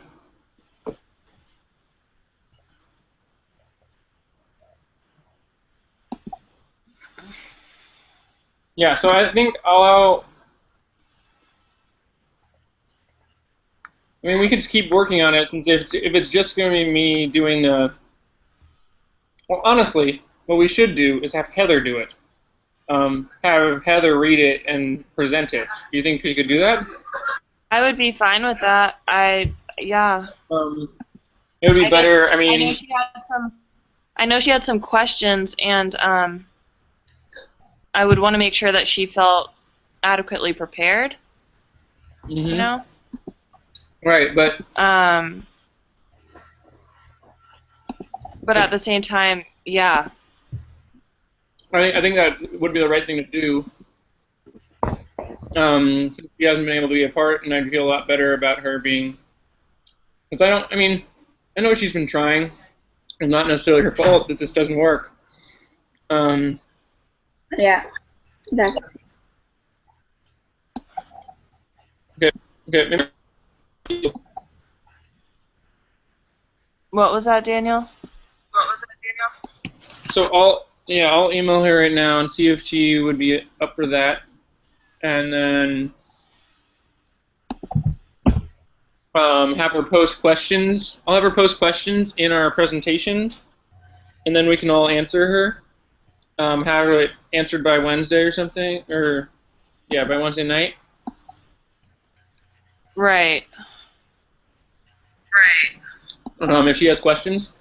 Yeah. So I think I mean, we could just keep working on it since if it's just going to be me doing the. Well, honestly, what we should do is have Heather do it. Have Heather read it and present it. Do you think we could do that? I would be fine with that. Yeah. It would be I better. I know mean, she had some. I know she had some questions, and I would want to make sure that she felt adequately prepared. You know. right, but But at the same time, yeah. I think that would be the right thing to do. Since she hasn't been able to be a part, and I'd feel a lot better about her being. Because I don't. I mean, I know she's been trying. It's not necessarily her fault that this doesn't work. Yeah, that's Okay. Okay. What was that, Daniel? So I'll email her right now and see if she would be up for that, and then have her post questions. I'll have her post questions in our presentation, and then we can all answer her. Have it answered by Wednesday or something, or yeah, by Wednesday night. Right. If she has questions,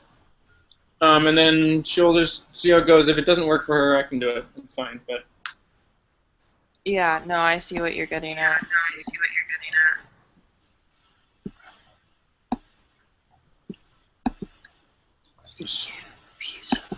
and then she'll just see how it goes. If it doesn't work for her, I can do it. It's fine, but. Yeah. No, I see what you're getting at. Piece of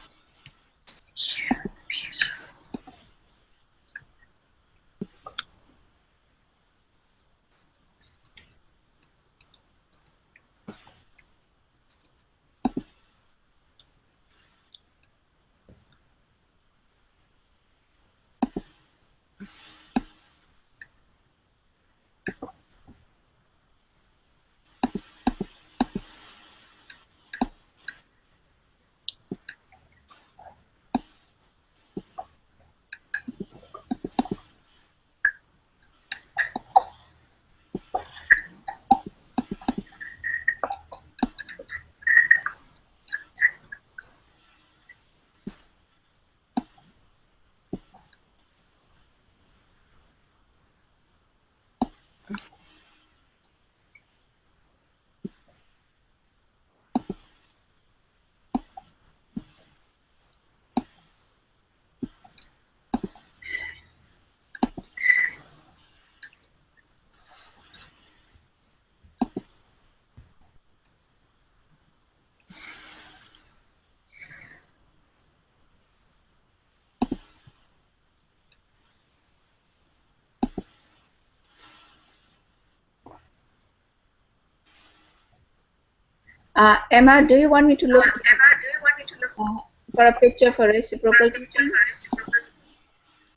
Emma. Do you want me to look for a picture for reciprocal teaching?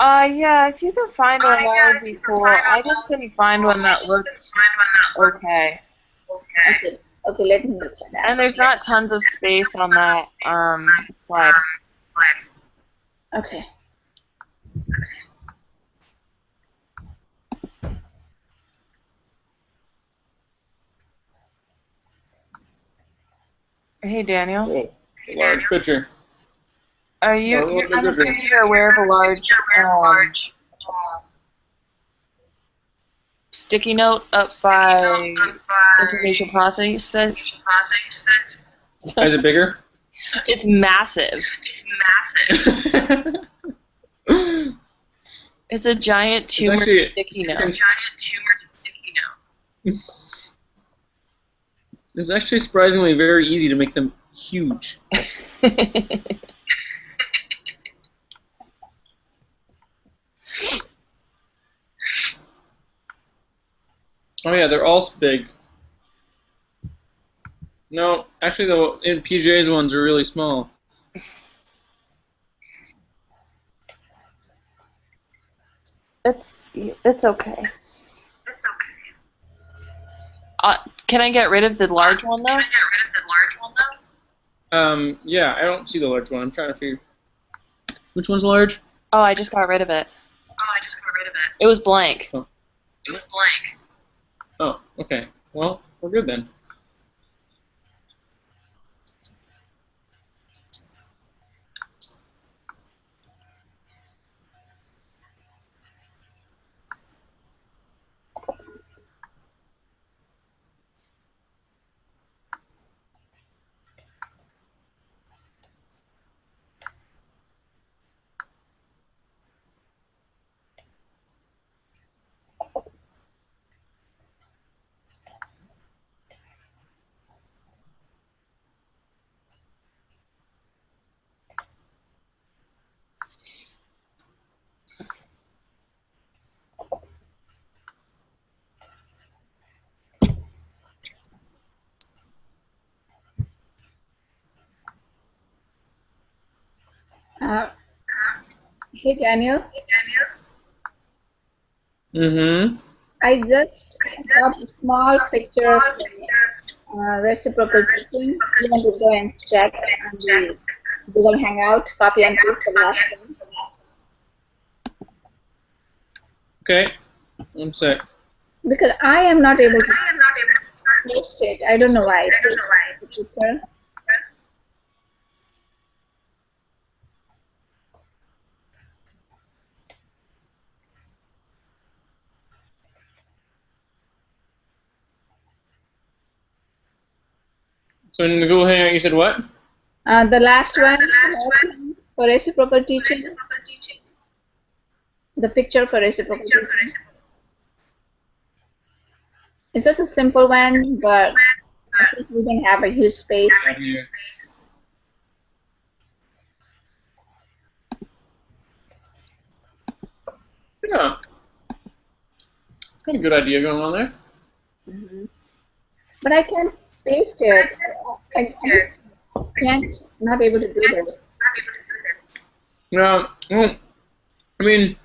Yeah, if you can find one, that would be cool. I just couldn't find one that looks okay. Okay. Okay, let me look at that. And there's not tons of space on that slide. Okay. Hey, Daniel. Oh, a large picture. Are I'm assuming you're aware of a large sticky note up by information processing set? Is it bigger? It's massive. It's a giant tumor sticky note. It's actually surprisingly very easy to make them huge. Oh yeah, they're all big. No, actually, the in PJ's ones are really small. It's okay. Can I get rid of the large one though? Yeah, I don't see the large one. I'm trying to figure. Which one's large? Oh, I just got rid of it. It was blank. Oh. Oh, okay. Well, we're good then. Uh, hey Daniel, Mm-hmm. I just got a small picture from reciprocal teaching. You want to go and check on the Google Hangout, copy and paste the last one? Okay. One sec. Because I am not able to post it. I don't know why. The picture. So in the Google Hangout, you said what? The last one for reciprocal teaching. The picture for reciprocal teaching. It's just a simple one, but since we can have a huge space. Yeah. Got a good idea going on there. Mm-hmm. But I can't paste it. I just can't, not able to do this. No, well, I mean,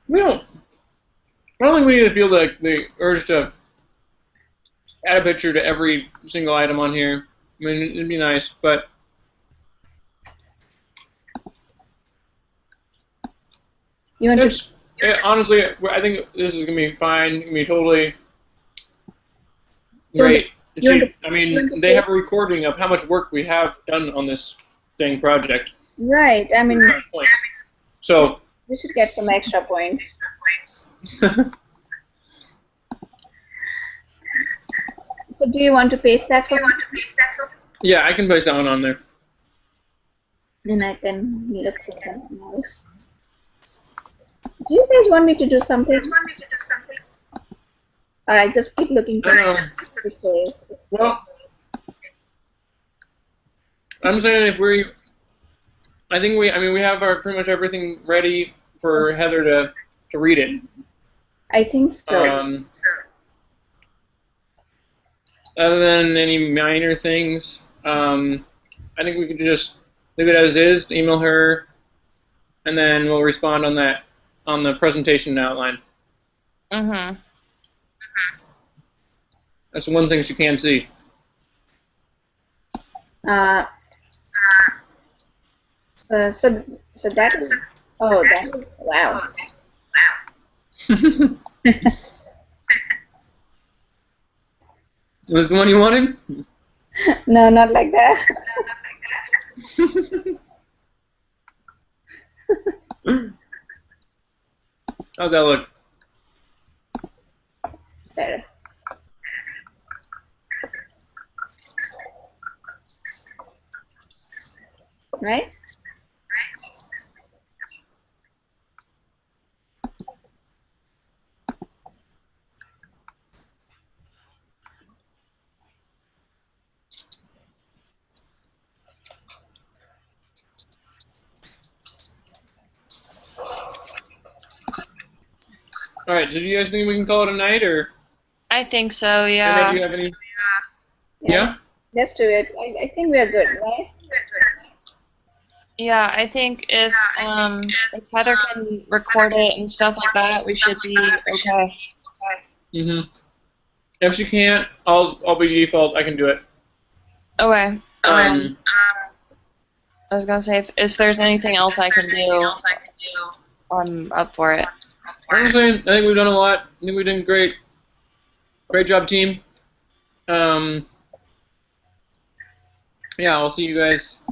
we don't. I don't think we need to feel the urge to add a picture to every single item on here. I mean, it'd be nice, but You want to? honestly, I think this is gonna be fine. Gonna be totally You want great. I you want mean, to they have paste? a recording of how much work we have done on this dang project. Right. I mean, So. we should get some extra points. So do you want to paste that for me? Yeah, I can place that one on there. Then I can look for something else. Do you guys want me to do something? Or I just keep looking for pictures? Well, I'm saying I think I mean, we have our pretty much everything ready for Heather to read it. I think so. Other than any minor things, I think we could just leave it as is, email her, and then we'll respond on that on the presentation outline. Mm-hmm. That's the one thing she can see. So that is, oh, that is, wow. Was the one you wanted? No, not like that. How's that look? Better. Right? All right. Do you guys think we can call it a night, or I think so, Anna, do you yeah. have any? Yeah, Yeah. let's do it. I think we are good, right? Yeah, I think if Heather can record it and stuff like that, we should be okay. Mhm. If she can't, I'll be default. I can do it. Okay. Um. I was gonna say if there's anything else I can do, I'm up for it. Honestly, I think we've done a lot. I think we've done great. Great job, team. Um. Yeah, I'll see you guys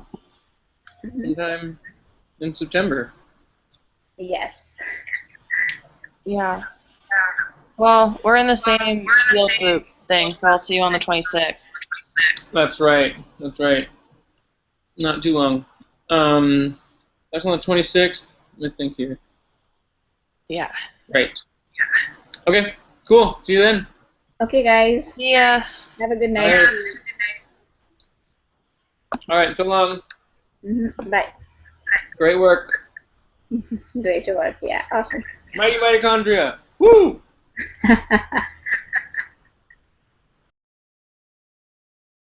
sometime in September. Yes. Yeah. Well, we're in the same field group thing, so I'll see you on the 26th. That's right. That's right. Not too long. That's on the 26th. Let me think here. Yeah. Right. Okay. Cool. See you then. Okay, guys. Yeah. Have a good All night. right. All right. So long. Bye. Great work. Great work. Yeah, awesome. Mighty mitochondria. Woo!